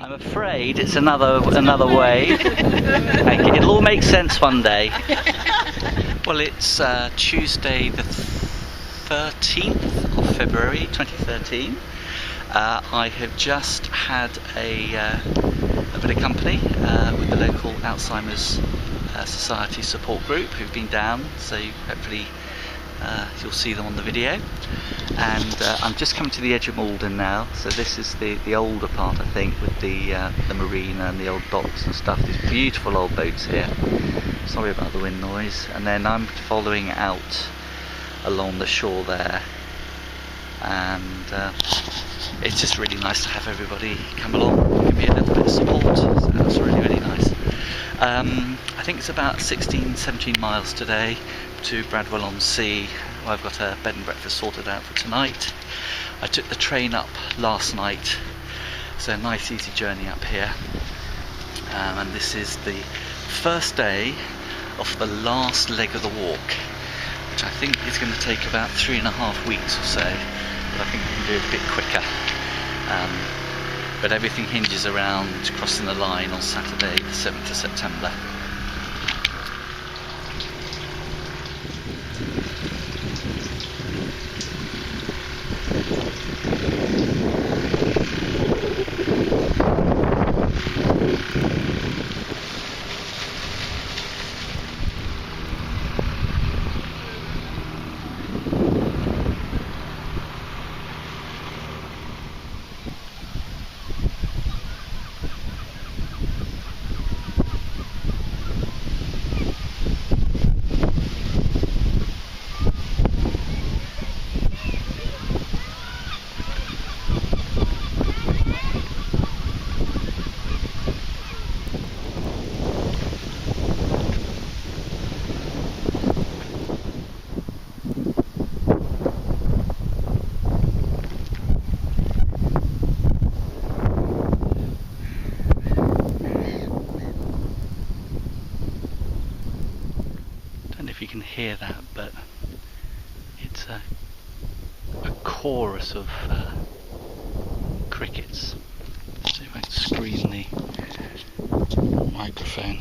I'm afraid it's another wave. It'll all make sense one day. Well, it's Tuesday the 13th of February 2013. I have just had a bit of company with the local Alzheimer's Society support group who've been down, so hopefully you'll see them on the video. And I'm just coming to the edge of Malden now, so this is the older part, I think, with the marina and the old docks and stuff. These beautiful old boats here. Sorry about the wind noise. And then I'm following out along the shore there, and it's just really nice to have everybody come along, give me a little bit of support, so that's really nice. I think it's about 16-17 miles today to Bradwell-on-Sea. I've got a bed and breakfast sorted out for tonight. I took the train up last night, so a nice easy journey up here, and this is the first day of the last leg of the walk, which I think is going to take about 3.5 weeks or so, but I think we can do it a bit quicker. But everything hinges around crossing the line on Saturday the 7th of September. If you can hear that, but it's a chorus of crickets. So if I can screen the microphone.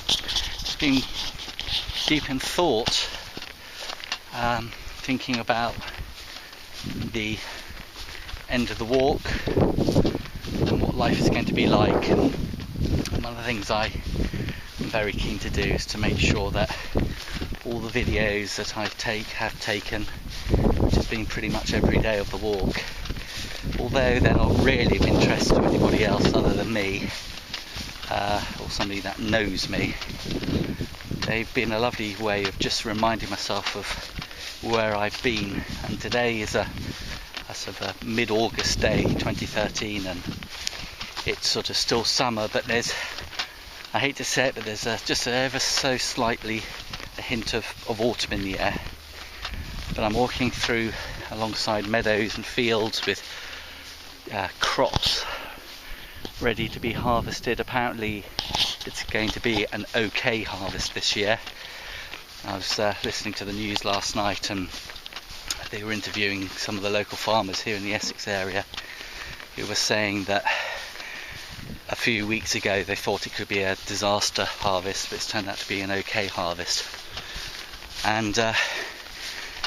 Just been deep in thought, thinking about the end of the walk and what life is going to be like. And one of the things I am very keen to do is to make sure that all the videos that I have taken, which has been pretty much every day of the walk, although they're not really of interest to anybody else other than me, or somebody that knows me, they've been a lovely way of just reminding myself of where I've been. And today is a sort of a mid-August day, 2013, and it's sort of still summer, but there's, I hate to say it, but there's just ever so slightly a hint of autumn in the air. But I'm walking through alongside meadows and fields with crops ready to be harvested. Apparently it's going to be an okay harvest this year. I was listening to the news last night, and they were interviewing some of the local farmers here in the Essex area who were saying that a few weeks ago they thought it could be a disaster harvest, but it's turned out to be an okay harvest. And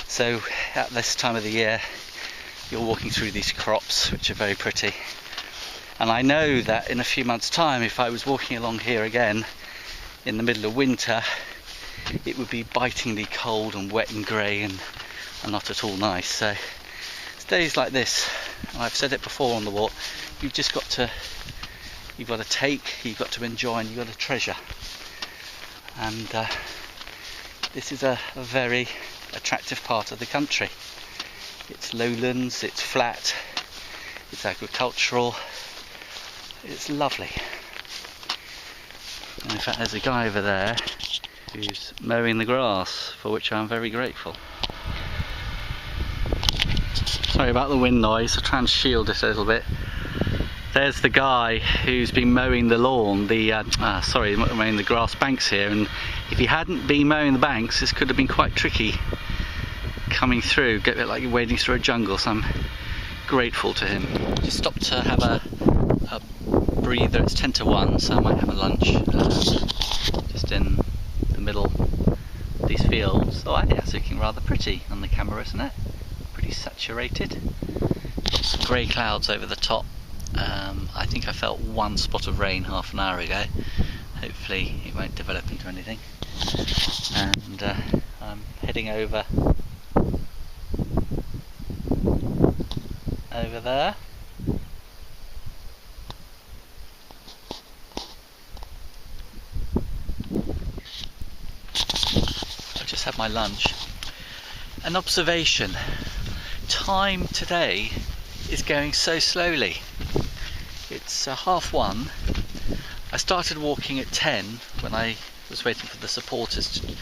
so at this time of the year you're walking through these crops, which are very pretty. And I know that in a few months' time, if I was walking along here again in the middle of winter, it would be bitingly cold and wet and grey and not at all nice. So it's days like this, and I've said it before on the walk, you've got to take, you've got to enjoy, and you've got to treasure. And this is a very attractive part of the country. It's lowlands, it's flat, it's agricultural. It's lovely. And in fact there's a guy over there who's mowing the grass, for which I'm very grateful. Sorry about the wind noise, I'll try and shield it a little bit. There's the guy who's been mowing the lawn, mowing the grass banks here, and if he hadn't been mowing the banks, this could have been quite tricky coming through, get a bit like you're wading through a jungle, so I'm grateful to him. Just stopped to have a breather. It's 10 to 1, so I might have a lunch just in the middle of these fields. Oh, I think that's looking rather pretty on the camera, isn't it? Pretty saturated. Lots of grey clouds over the top. I think I felt one spot of rain half an hour ago. Hopefully it won't develop into anything. And I'm heading over there. I've just had my lunch. An observation. Time today is going so slowly. It's 1:30. I started walking at 10 when I was waiting for the supporters to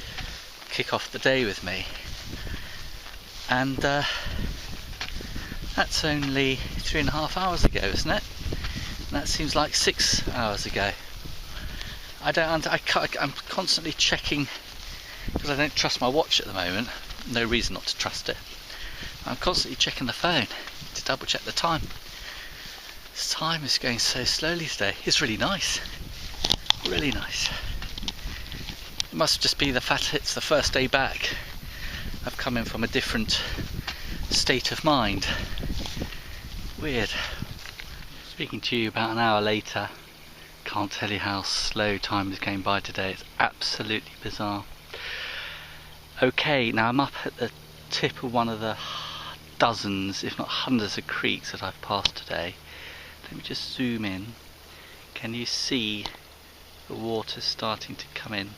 kick off the day with me, and that's only 3.5 hours ago, isn't it? And that seems like 6 hours ago. I'm constantly checking, because I don't trust my watch at the moment. No reason not to trust it. I'm constantly checking the phone to double check the time. This time is going so slowly today. It's really nice. Really nice. It must just be the fact it's the first day back. I've come in from a different state of mind. Weird. Speaking to you about an hour later. Can't tell you how slow time is going by today. It's absolutely bizarre. Okay, now I'm up at the tip of one of the dozens, if not hundreds of creeks that I've passed today. Let me just zoom in. Can you see the water starting to come in?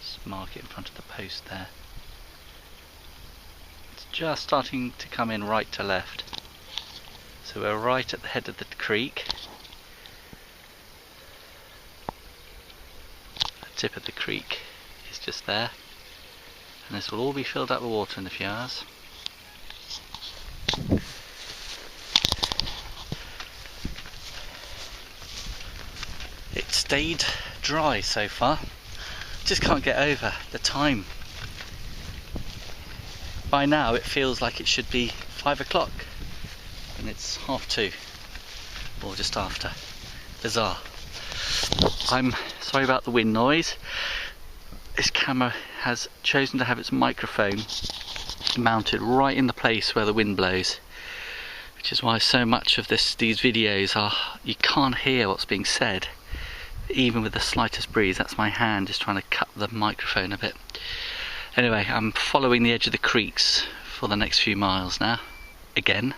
Just mark it in front of the post there. It's just starting to come in right to left. So we're right at the head of the creek. The tip of the creek is just there. And this will all be filled up with water in a few hours. It stayed dry so far. Just can't get over the time. By now it feels like it should be 5 o'clock and it's 2:30 or just after. Bizarre. I'm sorry about the wind noise. This camera has chosen to have its microphone mounted right in the place where the wind blows, which is why so much of these videos you can't hear what's being said. Even with the slightest breeze. That's my hand just trying to cut the microphone a bit. Anyway, I'm following the edge of the creeks for the next few miles now, again.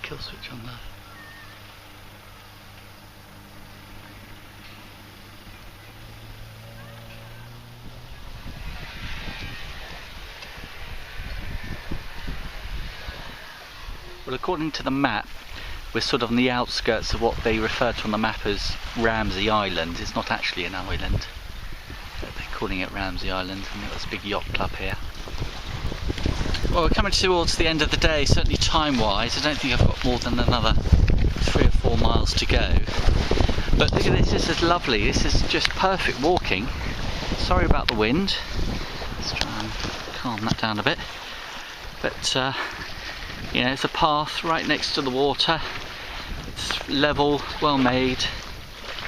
Kill switch on there. Well, according to the map, we're sort of on the outskirts of what they refer to on the map as Ramsey Island. It's not actually an island, but they're calling it Ramsey Island, and there's a big yacht club here. Well, we're coming towards the end of the day, certainly time-wise. I don't think I've got more than another 3 or 4 miles to go. But look at this, this is lovely. This is just perfect walking. Sorry about the wind. Let's try and calm that down a bit. But you know, it's a path right next to the water. It's level, well made,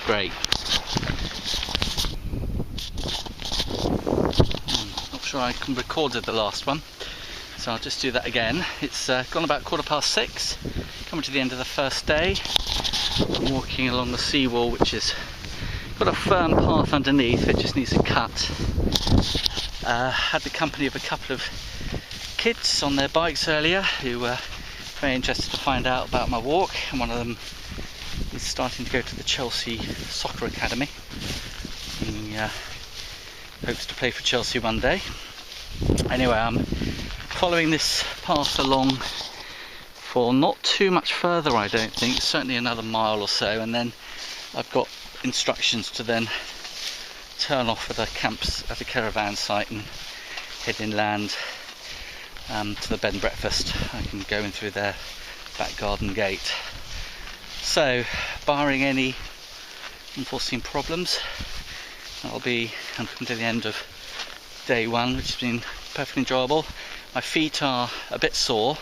great. Not sure I recorded the last one, so I'll just do that again. It's gone about 6:15, coming to the end of the first day. I'm walking along the seawall, which has got a firm path underneath, it just needs a cut. Had the company of a couple of kids on their bikes earlier who were very interested to find out about my walk, and one of them is starting to go to the Chelsea Soccer Academy. He hopes to play for Chelsea one day. Anyway, I'm following this path along for not too much further, I don't think, certainly another mile or so, and then I've got instructions to then turn off at a caravan site and head inland to the bed and breakfast. I can go in through their back garden gate. So, barring any unforeseen problems, that'll be, I'm coming to the end of day one, which has been perfectly enjoyable. My feet are a bit sore,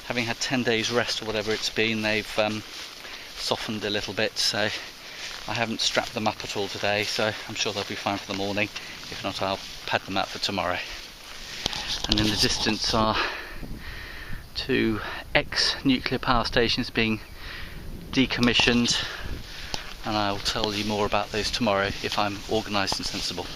having had 10 days rest or whatever it's been. They've softened a little bit, so I haven't strapped them up at all today, so I'm sure they'll be fine for the morning. If not, I'll pad them out for tomorrow. And in the distance are 2 ex-nuclear power stations being decommissioned, and I'll tell you more about those tomorrow if I'm organised and sensible.